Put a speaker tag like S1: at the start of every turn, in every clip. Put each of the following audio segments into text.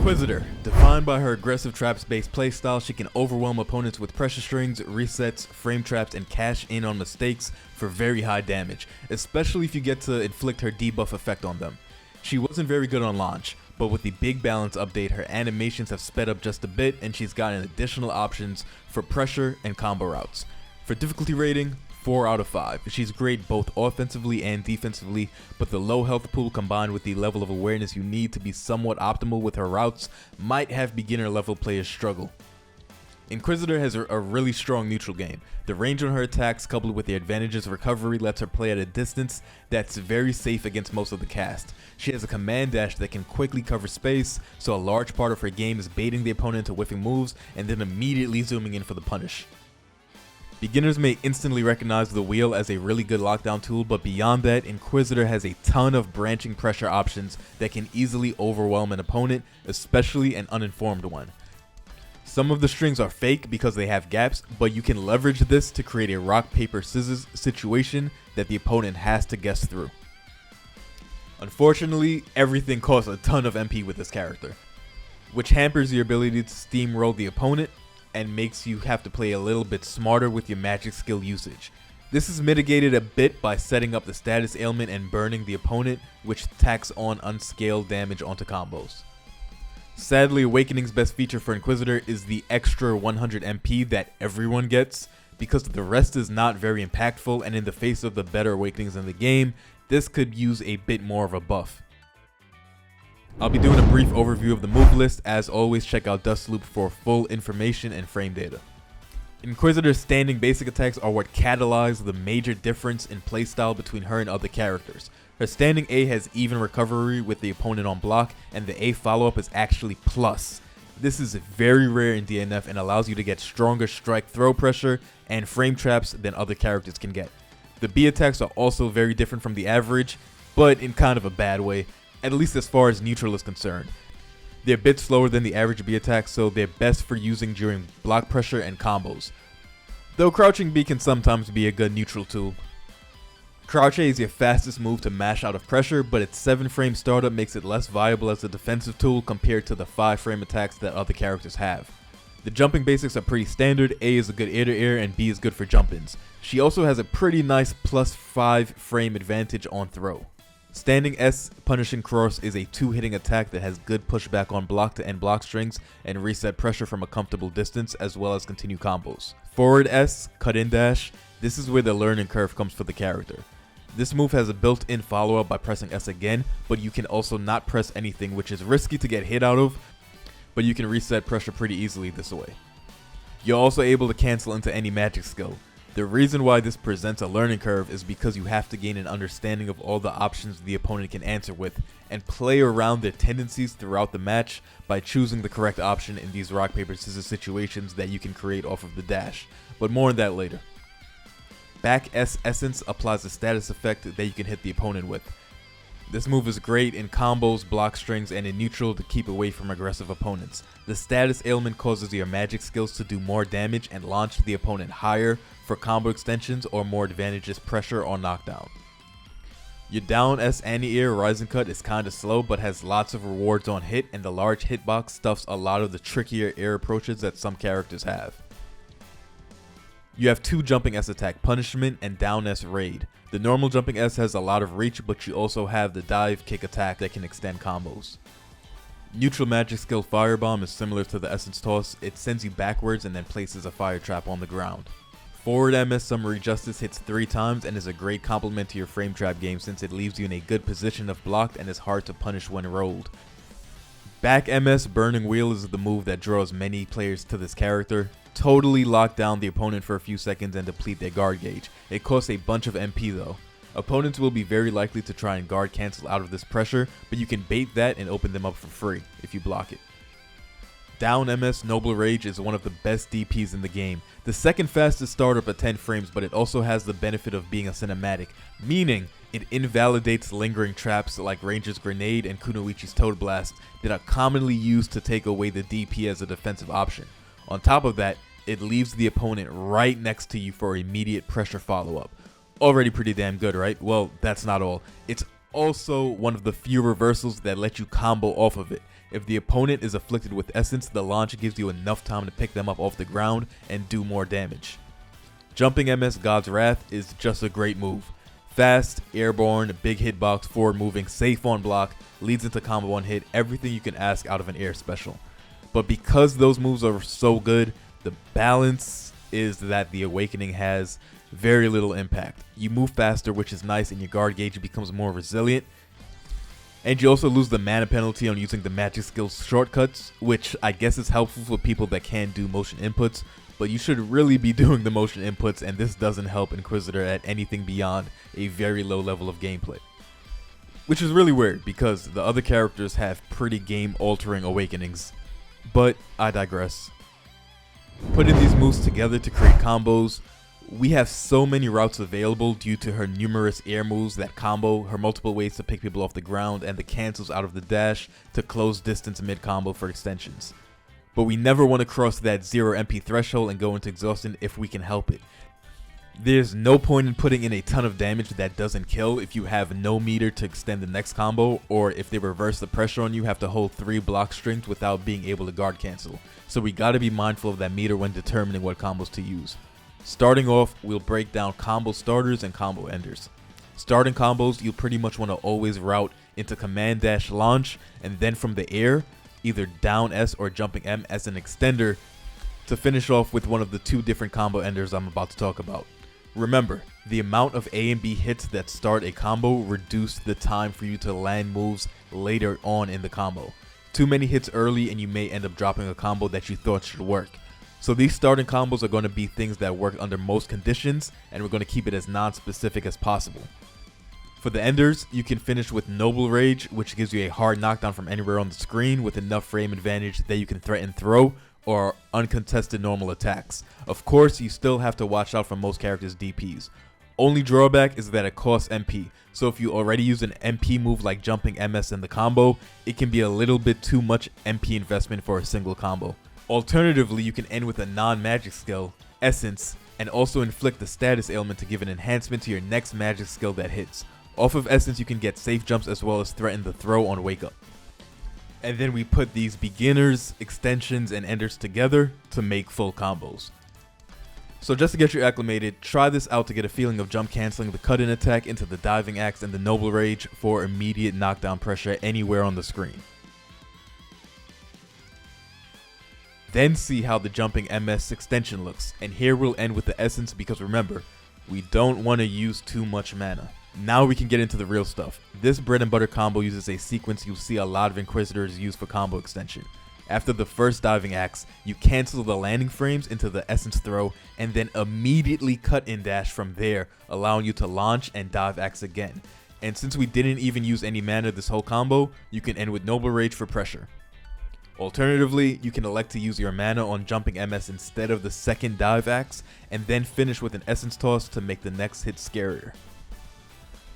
S1: Inquisitor. Defined by her aggressive traps-based playstyle, she can overwhelm opponents with pressure strings, resets, frame traps, and cash in on mistakes for very high damage, especially if you get to inflict her debuff effect on them. She wasn't very good on launch, but with the big balance update, her animations have sped up just a bit and she's gotten additional options for pressure and combo routes. For difficulty rating, 4 out of 5. She's great both offensively and defensively, but the low health pool combined with the level of awareness you need to be somewhat optimal with her routes might have beginner level players struggle. Inquisitor has a really strong neutral game. The range on her attacks coupled with the advantages of recovery lets her play at a distance that's very safe against most of the cast. She has a command dash that can quickly cover space, so a large part of her game is baiting the opponent into whiffing moves and then immediately zooming in for the punish. Beginners may instantly recognize the wheel as a really good lockdown tool, but beyond that, Inquisitor has a ton of branching pressure options that can easily overwhelm an opponent, especially an uninformed one. Some of the strings are fake because they have gaps, but you can leverage this to create a rock, paper, scissors situation that the opponent has to guess through. Unfortunately, everything costs a ton of MP with this character, which hampers your ability to steamroll the opponent and makes you have to play a little bit smarter with your magic skill usage. This is mitigated a bit by setting up the status ailment and burning the opponent, which tacks on unscaled damage onto combos. Sadly, Awakening's best feature for Inquisitor is the extra 100 MP that everyone gets, because the rest is not very impactful, and in the face of the better Awakenings in the game, this could use a bit more of a buff. I'll be doing a brief overview of the move list. As always, check out Dustloop for full information and frame data. Inquisitor's standing basic attacks are what catalyze the major difference in playstyle between her and other characters. Her standing A has even recovery with the opponent on block, and the A follow-up is actually plus. This is very rare in DNF and allows you to get stronger strike throw pressure and frame traps than other characters can get. The B attacks are also very different from the average, but in kind of a bad way, at least as far as neutral is concerned. They're a bit slower than the average B attack, so they're best for using during block pressure and combos. Though crouching B can sometimes be a good neutral tool. Crouch A is your fastest move to mash out of pressure, but its 7-frame startup makes it less viable as a defensive tool compared to the 5-frame attacks that other characters have. The jumping basics are pretty standard. A is a good ear-to-ear and B is good for jump-ins. She also has a pretty nice plus 5-frame advantage on throw. Standing S, Punishing Cross, is a 2-hitting attack that has good pushback on block to end block strings and reset pressure from a comfortable distance, as well as continue combos. Forward S, Cut In Dash, this is where the learning curve comes for the character. This move has a built-in follow-up by pressing S again, but you can also not press anything, which is risky to get hit out of, but you can reset pressure pretty easily this way. You're also able to cancel into any magic skill. The reason why this presents a learning curve is because you have to gain an understanding of all the options the opponent can answer with and play around their tendencies throughout the match by choosing the correct option in these rock, paper, scissors situations that you can create off of the dash, but more on that later. Back S Essence applies a status effect that you can hit the opponent with. This move is great in combos, block strings, and in neutral to keep away from aggressive opponents. The status ailment causes your magic skills to do more damage and launch the opponent higher for combo extensions or more advantageous pressure or knockdown. Your down S anti-air Rising Cut is kinda slow but has lots of rewards on hit, and the large hitbox stuffs a lot of the trickier air approaches that some characters have. You have 2 jumping S attack, Punishment and down S Raid. The normal jumping S has a lot of reach, but you also have the dive kick attack that can extend combos. Neutral magic skill Firebomb is similar to the Essence Toss. It sends you backwards and then places a fire trap on the ground. Forward MS Summary Justice hits 3 times and is a great complement to your frame trap game since it leaves you in a good position if blocked and is hard to punish when rolled. Back MS Burning Wheel is the move that draws many players to this character. Totally lock down the opponent for a few seconds and deplete their guard gauge. It costs a bunch of MP though. Opponents will be very likely to try and guard cancel out of this pressure, but you can bait that and open them up for free if you block it. Down MS Noble Rage is one of the best DPs in the game. The second fastest startup at 10 frames, but it also has the benefit of being a cinematic, meaning it invalidates lingering traps like Ranger's Grenade and Kunoichi's Toad Blast that are commonly used to take away the DP as a defensive option. On top of that, it leaves the opponent right next to you for immediate pressure follow-up. Already pretty damn good, right? Well, that's not all. It's also one of the few reversals that let you combo off of it. If the opponent is afflicted with Essence, the launch gives you enough time to pick them up off the ground and do more damage. Jumping MS God's Wrath is just a great move. Fast, airborne, big hitbox, forward moving, safe on block, leads into combo one hit, everything you can ask out of an air special. But because those moves are so good, the balance is that the Awakening has very little impact. You move faster, which is nice, and your guard gauge becomes more resilient. And you also lose the mana penalty on using the magic skills shortcuts, which I guess is helpful for people that can do motion inputs, but you should really be doing the motion inputs, and this doesn't help Inquisitor at anything beyond a very low level of gameplay. Which is really weird, because the other characters have pretty game-altering awakenings. But I digress. Putting these moves together to create combos, we have so many routes available due to her numerous air moves that combo, her multiple ways to pick people off the ground, and the cancels out of the dash to close distance mid-combo for extensions. But we never want to cross that 0 MP threshold and go into exhaustion if we can help it. There's no point in putting in a ton of damage that doesn't kill if you have no meter to extend the next combo, or if they reverse the pressure on you, have to hold 3 block strings without being able to guard cancel. So we gotta be mindful of that meter when determining what combos to use. Starting off, we'll break down combo starters and combo enders. Starting combos, you'll pretty much want to always route into command dash launch, and then from the air, either down S or jumping M as an extender to finish off with one of the 2 different combo enders I'm about to talk about. Remember, the amount of A and B hits that start a combo reduce the time for you to land moves later on in the combo. Too many hits early and you may end up dropping a combo that you thought should work. So these starting combos are going to be things that work under most conditions, and we're going to keep it as non-specific as possible. For the enders, you can finish with Noble Rage, which gives you a hard knockdown from anywhere on the screen with enough frame advantage that you can threaten throw or uncontested normal attacks. Of course, you still have to watch out for most characters' DPs. Only drawback is that it costs MP, so if you already use an MP move like jumping MS in the combo, it can be a little bit too much MP investment for a single combo. Alternatively, you can end with a non-magic skill, Essence, and also inflict the status ailment to give an enhancement to your next magic skill that hits. Off of Essence, you can get safe jumps as well as threaten the throw on Wake Up. And then we put these beginners, extensions, and enders together to make full combos. So just to get you acclimated, try this out to get a feeling of jump canceling the cut-in attack into the diving axe and the Noble Rage for immediate knockdown pressure anywhere on the screen. Then see how the jumping MS extension looks, and here we'll end with the Essence because remember, we don't want to use too much mana. Now we can get into the real stuff. This bread and butter combo uses a sequence you'll see a lot of Inquisitors use for combo extension. After the first diving axe, you cancel the landing frames into the Essence throw and then immediately cut in dash from there, allowing you to launch and dive axe again. And since we didn't even use any mana this whole combo, you can end with Noble Rage for pressure. Alternatively, you can elect to use your mana on jumping MS instead of the second dive axe, and then finish with an Essence toss to make the next hit scarier.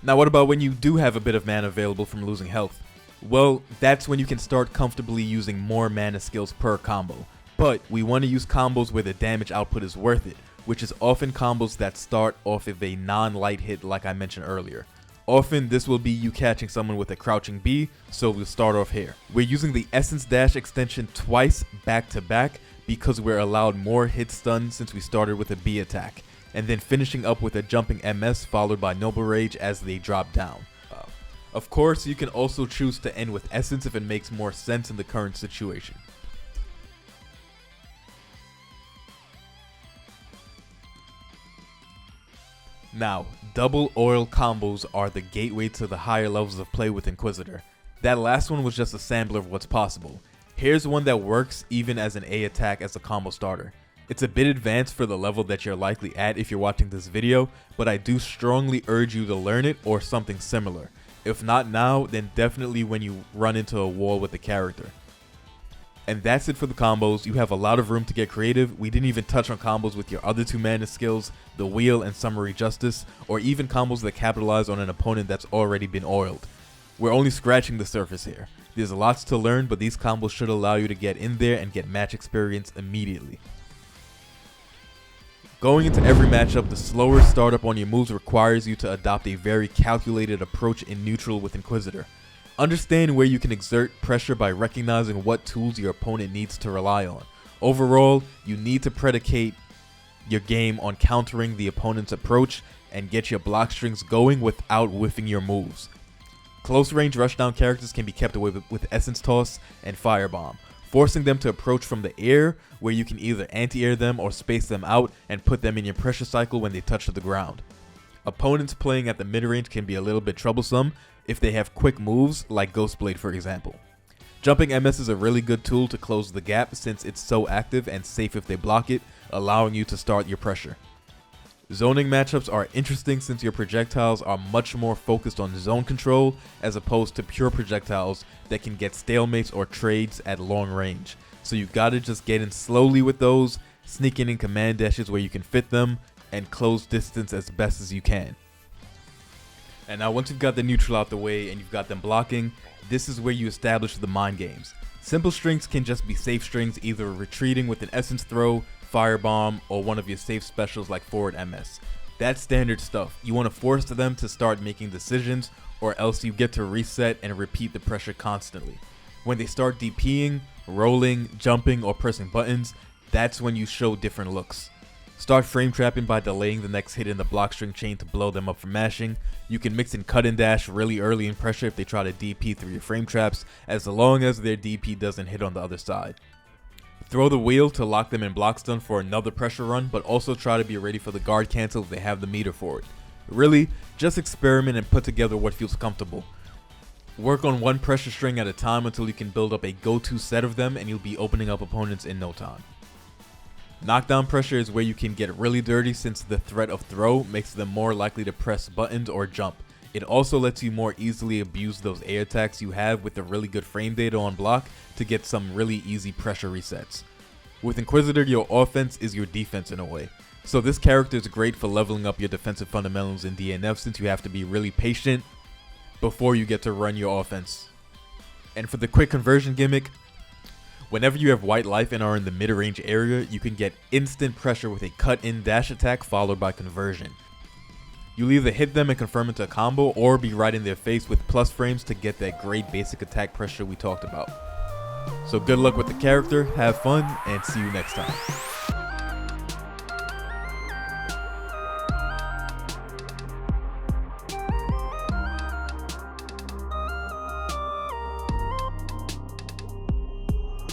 S1: Now what about when you do have a bit of mana available from losing health? Well, that's when you can start comfortably using more mana skills per combo. But we want to use combos where the damage output is worth it, which is often combos that start off of a non-light hit like I mentioned earlier. Often this will be you catching someone with a crouching B, so we'll start off here. We're using the Essence Dash extension twice back to back because we're allowed more hit stun since we started with a B attack, and then finishing up with a jumping MS followed by Noble Rage as they drop down. Of course, you can also choose to end with Essence if it makes more sense in the current situation. Now, double oil combos are the gateway to the higher levels of play with Inquisitor. That last one was just a sampler of what's possible. Here's one that works even as an A attack as a combo starter. It's a bit advanced for the level that you're likely at if you're watching this video, but I do strongly urge you to learn it or something similar. If not now, then definitely when you run into a wall with the character. And that's it for the combos. You have a lot of room to get creative. We didn't even touch on combos with your other 2 mana skills, the Wheel and Summary Justice, or even combos that capitalize on an opponent that's already been oiled. We're only scratching the surface here. There's lots to learn, but these combos should allow you to get in there and get match experience immediately. Going into every matchup, the slower startup on your moves requires you to adopt a very calculated approach in neutral with Inquisitor. Understand where you can exert pressure by recognizing what tools your opponent needs to rely on. Overall, you need to predicate your game on countering the opponent's approach and get your block strings going without whiffing your moves. Close range rushdown characters can be kept away with Essence Toss and Firebomb, forcing them to approach from the air, where you can either anti-air them or space them out and put them in your pressure cycle when they touch the ground. Opponents playing at the mid-range can be a little bit troublesome if they have quick moves like Ghostblade for example. Jumping MS is a really good tool to close the gap since it's so active and safe if they block it, allowing you to start your pressure. Zoning matchups are interesting since your projectiles are much more focused on zone control as opposed to pure projectiles that can get stalemates or trades at long range. So you gotta just get in slowly with those, sneaking in command dashes where you can fit them, and close distance as best as you can. And now once you've got the neutral out the way and you've got them blocking, this is where you establish the mind games. Simple strings can just be safe strings, either retreating with an essence throw, Firebomb, or one of your safe specials like forward MS. That's standard stuff. You want to force them to start making decisions, or else you get to reset and repeat the pressure constantly. When they start DPing, rolling, jumping, or pressing buttons, that's when you show different looks. Start frame trapping by delaying the next hit in the block string chain to blow them up for mashing. You can mix in cut and dash really early in pressure if they try to DP through your frame traps, as long as their DP doesn't hit on the other side. Throw the wheel to lock them in block stun for another pressure run, but also try to be ready for the guard cancel if they have the meter for it. Really, just experiment and put together what feels comfortable. Work on one pressure string at a time until you can build up a go-to set of them, and you'll be opening up opponents in no time. Knockdown pressure is where you can get really dirty since the threat of throw makes them more likely to press buttons or jump. It also lets you more easily abuse those air attacks you have with the really good frame data on block to get some really easy pressure resets. With Inquisitor, your offense is your defense in a way. So this character is great for leveling up your defensive fundamentals in DNF since you have to be really patient before you get to run your offense. And for the quick conversion gimmick, whenever you have white life and are in the mid-range area, you can get instant pressure with a cut-in dash attack followed by conversion. You'll either hit them and confirm into a combo, or be right in their face with plus frames to get that great basic attack pressure we talked about. So good luck with the character, have fun, and see you next time.